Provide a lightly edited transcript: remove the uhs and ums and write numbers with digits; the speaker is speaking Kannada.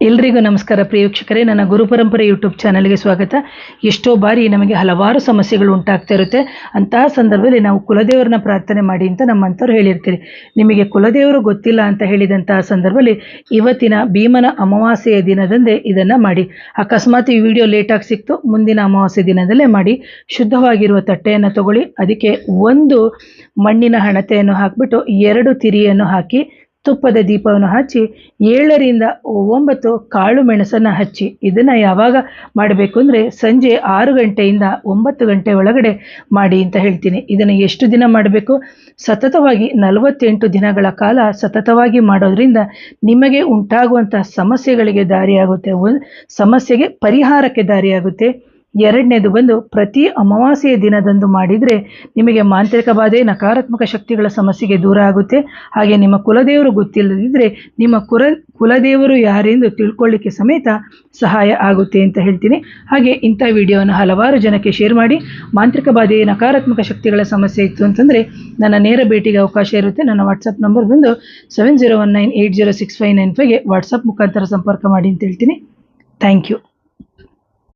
ಎಲ್ರಿಗೂ ನಮಸ್ಕಾರ ಪ್ರಿಯ ವೀಕ್ಷಕರೇ, ನನ್ನ ಗುರುಪರಂಪರೆ ಯೂಟ್ಯೂಬ್ ಚಾನಲ್ಗೆ ಸ್ವಾಗತ. ಎಷ್ಟೋ ಬಾರಿ ನಮಗೆ ಹಲವಾರು ಸಮಸ್ಯೆಗಳು ಉಂಟಾಗ್ತಾ ಇರುತ್ತೆ. ಅಂತಹ ಸಂದರ್ಭದಲ್ಲಿ ನಾವು ಕುಲದೇವರನ್ನ ಪ್ರಾರ್ಥನೆ ಮಾಡಿ ಅಂತ ನಮ್ಮಂಥವ್ರು ಹೇಳಿರ್ತೀರಿ. ನಿಮಗೆ ಕುಲದೇವರು ಗೊತ್ತಿಲ್ಲ ಅಂತ ಹೇಳಿದಂತಹ ಸಂದರ್ಭದಲ್ಲಿ ಇವತ್ತಿನ ಭೀಮನ ಅಮಾವಾಸ್ಯೆಯ ದಿನದಂದೇ ಇದನ್ನು ಮಾಡಿ. ಅಕಸ್ಮಾತ್ ಈ ವಿಡಿಯೋ ಲೇಟಾಗಿ ಸಿಕ್ತು, ಮುಂದಿನ ಅಮಾವಾಸ್ಯೆ ದಿನದಲ್ಲೇ ಮಾಡಿ. ಶುದ್ಧವಾಗಿರುವ ತಟ್ಟೆಯನ್ನು ತಗೊಳ್ಳಿ, ಅದಕ್ಕೆ ಒಂದು ಮಣ್ಣಿನ ಹಣತೆಯನ್ನು ಹಾಕಿಬಿಟ್ಟು 2 ತಿರಿಯನ್ನು ಹಾಕಿ ತುಪ್ಪದ ದೀಪವನ್ನು ಹಚ್ಚಿ 7 ರಿಂದ 9 ಕಾಳು ಮೆಣಸನ್ನು ಹಚ್ಚಿ. ಇದನ್ನು ಯಾವಾಗ ಮಾಡಬೇಕು ಅಂದರೆ ಸಂಜೆ 6 ಗಂಟೆಯಿಂದ 9 ಗಂಟೆ ಒಳಗಡೆ ಮಾಡಿ ಅಂತ ಹೇಳ್ತೀನಿ. ಇದನ್ನು ಎಷ್ಟು ದಿನ ಮಾಡಬೇಕು? ಸತತವಾಗಿ 48 ದಿನಗಳ ಕಾಲ ಸತತವಾಗಿ ಮಾಡೋದ್ರಿಂದ ನಿಮಗೆ ಉಂಟಾಗುವಂಥ ಸಮಸ್ಯೆಗಳಿಗೆ ದಾರಿಯಾಗುತ್ತೆ, ಸಮಸ್ಯೆಗೆ ಪರಿಹಾರಕ್ಕೆ ದಾರಿಯಾಗುತ್ತೆ. ಎರಡನೇದು ಬಂದು ಪ್ರತಿ ಅಮಾವಾಸ್ಯೆಯ ದಿನದಂದು ಮಾಡಿದರೆ ನಿಮಗೆ ಮಾಂತ್ರಿಕ ಬಾಧೆ, ನಕಾರಾತ್ಮಕ ಶಕ್ತಿಗಳ ಸಮಸ್ಯೆಗೆ ದೂರ ಆಗುತ್ತೆ. ಹಾಗೆ ನಿಮ್ಮ ಕುಲದೇವರು ಗೊತ್ತಿಲ್ಲದಿದ್ದರೆ ನಿಮ್ಮ ಕುಲದೇವರು ಯಾರೆಂದು ತಿಳ್ಕೊಳ್ಳಿಕ್ಕೆ ಸಮೇತ ಸಹಾಯ ಆಗುತ್ತೆ ಅಂತ ಹೇಳ್ತೀನಿ. ಹಾಗೆ ಇಂಥ ವಿಡಿಯೋವನ್ನು ಹಲವಾರು ಜನಕ್ಕೆ ಶೇರ್ ಮಾಡಿ. ಮಾಂತ್ರಿಕ ಬಾಧೆ, ನಕಾರಾತ್ಮಕ ಶಕ್ತಿಗಳ ಸಮಸ್ಯೆ ಇತ್ತು ಅಂತಂದರೆ ನನ್ನ ನೇರ ಭೇಟಿಗೆ ಅವಕಾಶ ಇರುತ್ತೆ. ನನ್ನ ವಾಟ್ಸಪ್ ನಂಬರ್ ಬಂದು 7019806595ಗೆ ವಾಟ್ಸಪ್ ಮುಖಾಂತರ ಸಂಪರ್ಕ ಮಾಡಿ ಅಂತ ಹೇಳ್ತೀನಿ. Thank you.